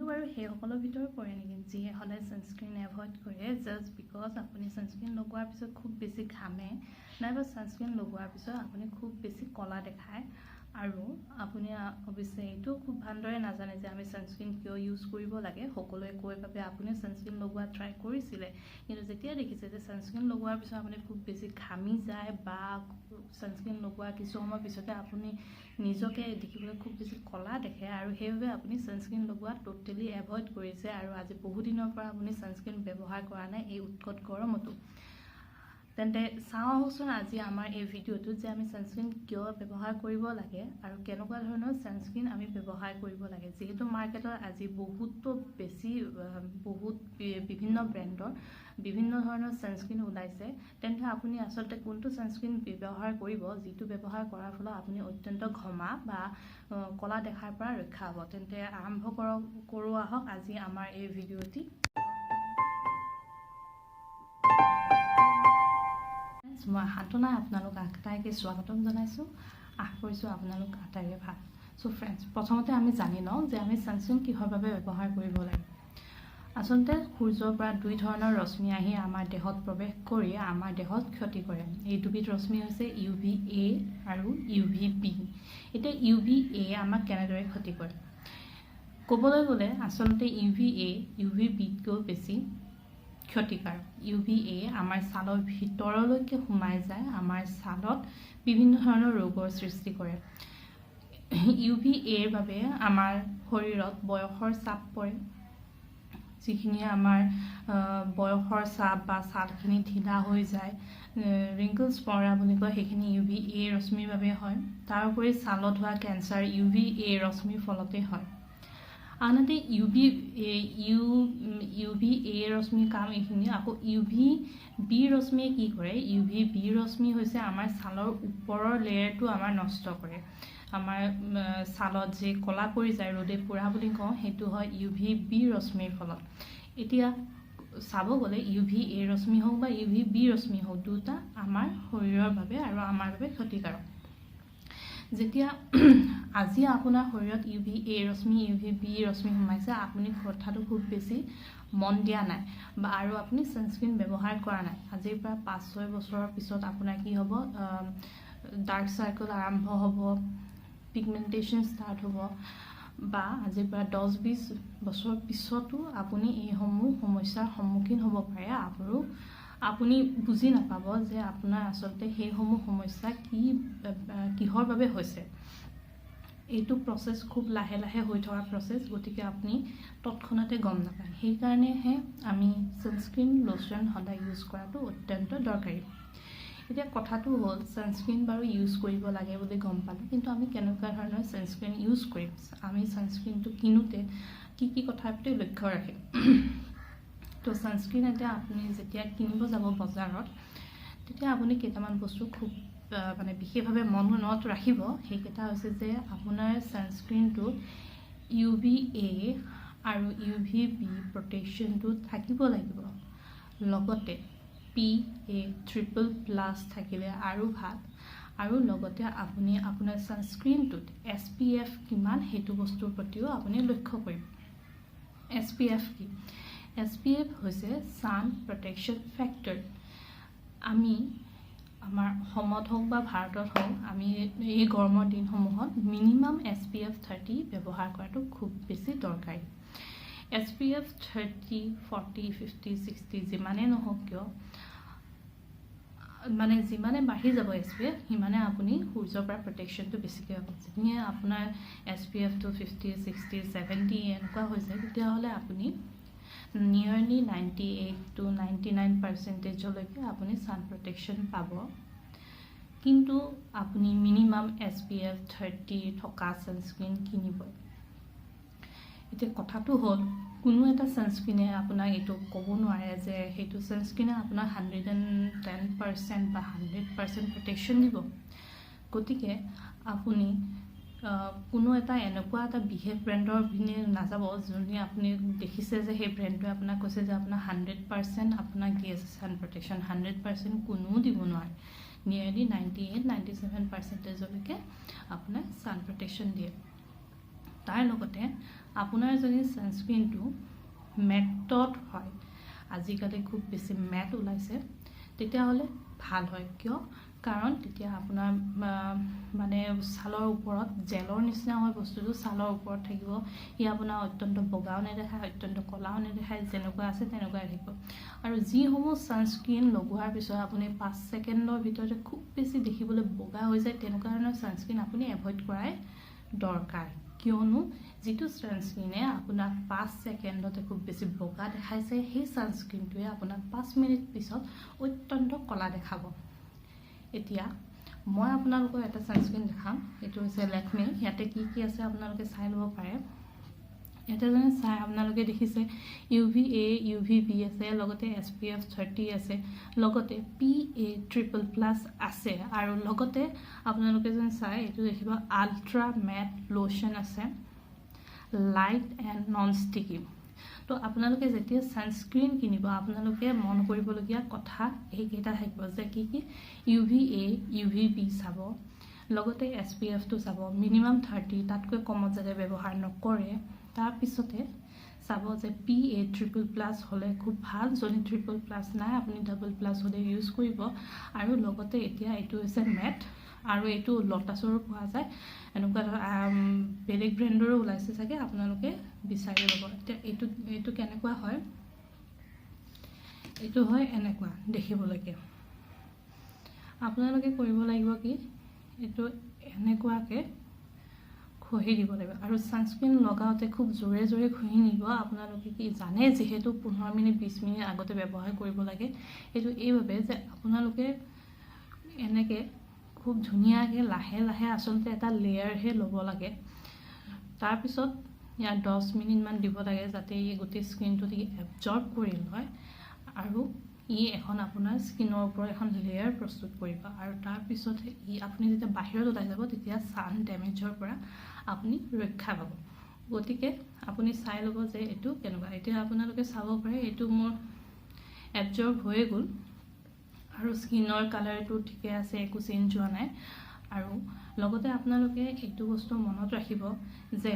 আপুনিও বাৰু সেইসকলৰ ভিতৰত পৰে নেকি যিয়ে সদায় ছানস্ক্ৰীন এভইড কৰে জাষ্ট বিকজ আপুনি ছানস্ক্ৰীন লগোৱাৰ পিছত খুব বেছি ঘামে নাইবা ছানস্ক্ৰীন লগোৱাৰ পিছত আপুনি খুব বেছি ক'লা দেখায় আৰু আপুনি অৱশ্যে এইটো খুব ভালদৰে নাজানে যে আমি ছানস্ক্ৰীন কিয় ইউজ কৰিব লাগে সকলোৱে কৈ বাবে আপুনি ছানস্ক্ৰীন লগোৱা ট্ৰাই কৰিছিলে কিন্তু যেতিয়া দেখিছে যে ছানস্ক্ৰীন লগোৱাৰ পিছত আপুনি খুব বেছি ঘামি যায় বা ছানস্ক্ৰীন লগোৱা কিছু সময়ৰ পিছতে আপুনি নিজকে দেখিবলৈ খুব বেছি ক'লা দেখে আৰু সেইবাবে আপুনি ছানস্ক্ৰীন লগোৱা টোটেলি এভইড কৰিছে আৰু আজি বহুদিনৰ পৰা আপুনি ছানস্ক্ৰীন ব্যৱহাৰ কৰা নাই এই উৎকট গৰমতো তেন্তে চাওঁ আহকচোন আজি আমাৰ এই ভিডিঅ'টোত যে আমি ছানস্ক্ৰীন কিয় ব্যৱহাৰ কৰিব লাগে আৰু কেনেকুৱা ধৰণৰ ছানস্ক্ৰীন আমি ব্যৱহাৰ কৰিব লাগে যিহেতু মাৰ্কেটত আজি বহুত বিভিন্ন ব্ৰেণ্ডৰ বিভিন্ন ধৰণৰ ছানস্ক্ৰীন ওলাইছে তেন্তে আপুনি আচলতে কোনটো ছানস্ক্ৰীন ব্যৱহাৰ কৰিব যিটো ব্যৱহাৰ কৰাৰ ফলত আপুনি অত্যন্ত ঘমা বা ক'লা দেখাৰ পৰা ৰক্ষা হ'ব তেন্তে আৰম্ভ কৰোঁ আহক আজি আমাৰ এই ভিডিঅ'টি মই সান্তনা আপোনালোক আটাইকে স্বাগতম জনাইছোঁ আশা কৰিছোঁ আপোনালোক আটাইৰে ভাল সো ফ্ৰেণ্ডছ প্ৰথমতে আমি জানি লওঁ যে আমি ছানস্ক্ৰীন কিহৰ বাবে ব্যৱহাৰ কৰিব লাগে আচলতে সূৰ্যৰ পৰা দুই ধৰণৰ ৰশ্মি আহি আমাৰ দেহত প্ৰৱেশ কৰি আমাৰ দেহত ক্ষতি কৰে এই দুবিধ ৰশ্মি হৈছে UVA আৰু UVB এতিয়া UVA আমাক কেনেদৰে ক্ষতি কৰে ক'বলৈ গ'লে আচলতে UVA UVBতকৈ বেছি ক্ষতিকাৰক UVA আমাৰ ছালৰ ভিতৰলৈকে সোমাই যায় আমাৰ ছালত বিভিন্ন ধৰণৰ ৰোগৰ সৃষ্টি কৰে UVAৰ বাবে আমাৰ শৰীৰত বয়সৰ চাপ পৰে যিখিনি আমাৰ বয়সৰ চাপ বা ছালখিনি ঢিলা হৈ যায় ৰিংকলছ পৰা বুলি কয় সেইখিনি UVA ৰশ্মিৰ বাবে হয় তাৰ উপৰি ছালত হোৱা কেঞ্চাৰ UVA ৰশ্মিৰ ফলতে হয় আনহাতে UVA ৰশ্মিৰ কাম এইখিনি আকৌ UVB ৰশ্মিয়ে কি কৰে UVB ৰশ্মি হৈছে আমাৰ ছালৰ ওপৰৰ লেয়াৰটো আমাৰ নষ্ট কৰে আমাৰ ছালত যে ক'লা পৰি যায় ৰ'দে পুৰা বুলি কওঁ সেইটো হয় UVB ৰশ্মিৰ ফলত এতিয়া চাব গ'লে UVA ৰশ্মি হওক বা UVB ৰশ্মি হওক দুটা আমাৰ শৰীৰৰ বাবে আৰু আমাৰ বাবে ক্ষতিকাৰক যেতিয়া আজি আপোনাৰ শৰীৰত UVA ৰশ্মি UVB ৰশ্মি সোমাইছে আপুনি কথাটো খুব বেছি মন দিয়া নাই বা আৰু আপুনি ছানস্ক্ৰীন ব্যৱহাৰ কৰা নাই আজিৰ পৰা 5-6 বছৰৰ পিছত আপোনাৰ কি হ'ব ডাৰ্ক সাৰ্কেল আৰম্ভ হ'ব পিগমেণ্টেশ্যন ষ্টাৰ্ট হ'ব বা আজিৰ পৰা 10-20 বছৰৰ পিছতো আপুনি এইসমূহ সমস্যাৰ সন্মুখীন হ'ব পাৰে আৰু আপুনি বুজি নাপাব যে আপোনাৰ আচলতে সেইসমূহ সমস্যা কিহৰ বাবে হৈছে এইটো প্ৰসেস খুব লাহে লাহে হৈ থকা প্ৰসেস গতিকে আপুনি তৎক্ষণাতে গম নাপায় সেইকাৰণেহে আমি ছানস্ক্ৰীন লোশন সদায় ইউজ কৰাটো অত্যন্ত দৰকাৰী এতিয়া কথাটো হ'ল ছানস্ক্ৰীন বাৰু ইউজ কৰিব লাগে বুলি গম পালোঁ কিন্তু আমি কেনেকুৱা ধৰণৰ ছানস্ক্ৰীন ইউজ কৰিম আমি ছানস্ক্ৰীনটো কিনোতে কি কথাৰ প্ৰতি লক্ষ্য ৰাখিম তো ছানস্ক্ৰীন এটা আপুনি যেতিয়া কিনিব যাব বজাৰত তেতিয়া আপুনি কেইটামান বস্তু খুব মানে বিশেষভাৱে মনত ৰাখিব সেইকেইটা হৈছে যে আপোনাৰ ছানস্ক্ৰীনটো UVA আৰু UVB প্ৰটেকশ্যনটো থাকিব লাগিব লগতে PA++ থাকিলে আৰু ভাল আৰু লগতে আপুনি আপোনাৰ ছানস্ক্ৰীনটোত SPF কিমান সেইটো বস্তুৰ প্ৰতিও আপুনি লক্ষ্য কৰিব SPF কি SPF হৈছে সান প্ৰটেকশ্যন ফেক্টৰ আমি আমাৰ অসমত হওক বা ভাৰতত হওক আমি এই গৰমৰ দিনসমূহত মিনিমাম SPF 30 ব্যৱহাৰ কৰাটো খুব বেছি দৰকাৰী SPF 30 40 50 60 যিমানে নহওক কিয় মানে যিমানে বাঢ়ি যাব SPF সিমানে আপুনি সূৰ্যৰ পৰা প্ৰটেকশ্যনটো বেছিকৈ হ'ব যদি আপোনাৰ SPFটো 50 60 70 এনেকুৱা হৈ যায় তেতিয়াহ'লে আপুনি নিয়াৰলি 98 to 99%লৈকে আপুনি সান প্ৰটেকশ্যন পাব কিন্তু আপুনি মিনিমাম SPF 30 থকা ছানস্ক্ৰীন কিনিব এতিয়া কথাটো হ'ল কোনো এটা ছানস্ক্ৰীনে আপোনাক এইটো ক'ব নোৱাৰে যে সেইটো ছানস্ক্ৰীনে আপোনাক 110% বা 100% প্ৰটেকশ্যন দিব গতিকে আপুনি কোনো এটা এনেকুৱা এটা বিশেষ ব্ৰেণ্ডৰ পিনে নাযাব যোনে আপুনি দেখিছে যে সেই ব্ৰেণ্ডটোৱে আপোনাক কৈছে যে আপোনাক 100% আপোনাক দিয়ে সান প্ৰটেকশ্যন 100% কোনো দিব নোৱাৰে নিয়াৰলি 98-97%লৈকে আপোনাক সান প্ৰটেকশ্যন দিয়ে তাৰ লগতে আপোনাৰ যদি ছানস্ক্ৰীনটো মেটত হয়, আজিকালি খুব বেছি মেট ওলাইছে, তেতিয়াহ'লে ভাল হয়। কিয়? কাৰণ তেতিয়া আপোনাৰ মানে ছালৰ ওপৰত জেলৰ নিচিনা হয় বস্তুটো, ছালৰ ওপৰত থাকিব। ই আপোনাৰ অত্যন্ত বগাও নেদেখায়, অত্যন্ত ক'লাও নেদেখায়, যেনেকুৱা আছে তেনেকুৱাই থাকিব। আৰু যিসমূহ ছানস্ক্ৰীন লগোৱাৰ পিছত আপুনি 5 ছেকেণ্ডৰ ভিতৰতে খুব বেছি দেখিবলৈ বগা হৈ যায়, তেনেকুৱা ধৰণৰ ছানস্ক্ৰীন আপুনি এভইড কৰাই দৰকাৰ। কিয়নো যিটো ছানস্ক্ৰীনে আপোনাক 5 ছেকেণ্ডতে খুব বেছি বগা দেখাইছে, সেই ছানস্ক্ৰীনটোৱে আপোনাক 5 মিনিট পিছত অত্যন্ত ক'লা দেখাব। এতিয়া মই আপোনালোকক এটা ছানস্ক্ৰীন দেখাম, এইটো হৈছে লেকমি। ইয়াতে কি কি আছে আপোনালোকে চাই ল'ব পাৰে। ইয়াতে যেনে চাই আপোনালোকে দেখিছে UVA UVB আছে, লগতে SPF 30 আছে, লগতে PA++ আছে, আৰু লগতে আপোনালোকে যেন চাই এইটো দেখিব আল্ট্ৰা মেট লোশ্যন আছে, লাইট এণ্ড নন ষ্টিকি। তো আপোনালোকে যেতিয়া ছানস্ক্ৰীন কিনিব, আপোনালোকে মন কৰিবলগীয়া কথা এইকেইটা থাকিব যে কি কি UVA UVB চাব, লগতে SPFটো চাব, মিনিমাম 30, তাতকৈ কমত যাতে ব্যৱহাৰ নকৰে। তাৰপিছতে চাব যে PA++ হ'লে খুব ভাল, যদি ট্ৰিপল+ নাই আপুনি ডাবল+ হ'লে ইউজ কৰিব। আৰু লগতে এতিয়া এইটো হৈছে মেট, আৰু এইটো লটাছৰো পোৱা যায়, এনেকুৱা বেলেগ ব্ৰেণ্ডৰো ওলাইছে চাগে, আপোনালোকে বিচাৰি ল'ব। এতিয়া এইটো কেনেকুৱা হয়, এইটো হয় এনেকুৱা দেখিবলৈকে। আপোনালোকে কৰিব লাগিব কি, এইটো এনেকুৱাকৈ ঘঁহি দিব লাগিব। আৰু ছানস্ক্ৰীন লগাওঁতে খুব জোৰে জোৰে ঘঁহি নিব। আপোনালোকে কি জানে, যিহেতু 15 মিনিট 20 মিনিট আগতে ব্যৱহাৰ কৰিব লাগে। এইটো এইবাবে যে আপোনালোকে এনেকৈ খুব ধুনীয়াকৈ লাহে লাহে আচলতে এটা লেয়াৰহে ল'ব লাগে। তাৰপিছত ইয়াত 10 মিনিটমান দিব লাগে, যাতে ই গোটেই স্কিনটো এবজৰ্ব কৰি লয়, আৰু ই এখন আপোনাৰ স্কিনৰ ওপৰত এখন লেয়াৰ প্ৰস্তুত কৰিব। আৰু তাৰপিছত আপুনি যেতিয়া বাহিৰত ওলাই যাব, তেতিয়া ছান ডেমেজৰ পৰা আপুনি ৰক্ষা পাব। গতিকে আপুনি চাই ল'ব যে এইটো কেনেকুৱা। এতিয়া আপোনালোকে চাব পাৰে এইটো মোৰ এবজৰ্ব হৈয়ে গ'ল, আৰু স্কিনৰ কালাৰটো ঠিকে আছে, একো চেঞ্জ হোৱা নাই। আৰু লগতে আপোনালোকে এইটো বস্তু মনত ৰাখিব যে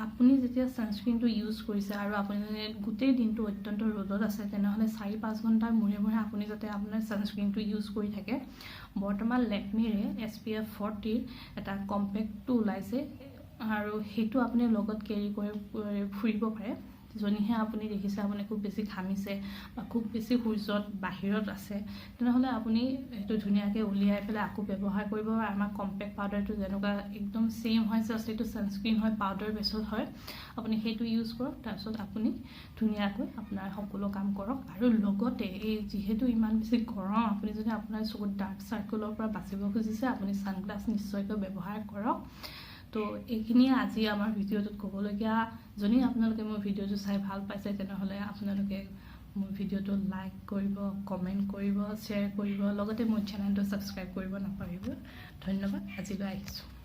আপুনি যেতিয়া ছানস্ক্ৰীনটো ইউজ কৰিছে আৰু আপুনি গোটেই দিনটো অত্যন্ত ৰ'দত আছে, তেনেহ'লে 4-5 ঘণ্টাৰ মূৰে মূৰে আপুনি যাতে আপোনাৰ ছানস্ক্ৰীনটো ইউজ কৰি থাকে। বৰ্তমান লেকমিৰে SPF 40 এটা কম্পেক্টটো ওলাইছে, আৰু সেইটো আপুনি লগত কেৰি কৰি ফুৰিব পাৰে। যদিহে আপুনি দেখিছে আপুনি খুব বেছি ঘামিছে বা খুব বেছি সূৰ্যত বাহিৰত আছে, তেনেহ'লে আপুনি সেইটো ধুনীয়াকৈ উলিয়াই পেলাই আকৌ ব্যৱহাৰ কৰিব। আমাৰ কম্পেক্ট পাউডাৰটো যেনেকুৱা একদম ছেইম হয়, জাষ্ট এইটো ছানস্ক্ৰীন হয়, পাউডাৰ বেছত হয়, আপুনি সেইটো ইউজ কৰক। তাৰপিছত আপুনি ধুনীয়াকৈ আপোনাৰ সকলো কাম কৰক। আৰু লগতে এই যিহেতু ইমান বেছি গৰম, আপুনি যদি আপোনাৰ চকুত ডাৰ্ক চাৰ্কলৰ পৰা বাচিব খুজিছে, আপুনি ছানগ্লাছ নিশ্চয়কৈ ব্যৱহাৰ কৰক। তো এইখিনিয়ে আজি আমাৰ ভিডিঅ'টোত ক'বলগীয়া। যদি আপোনালোকে মোৰ ভিডিঅ'টো চাই ভাল পাইছে, তেনেহ'লে আপোনালোকে মোৰ ভিডিঅ'টো লাইক কৰিব, কমেণ্ট কৰিব, শ্বেয়াৰ কৰিব, লগতে মোৰ চেনেলটো ছাবস্ক্ৰাইব কৰিব নাপাহৰিব। ধন্যবাদ, আজিলৈ আহিছোঁ।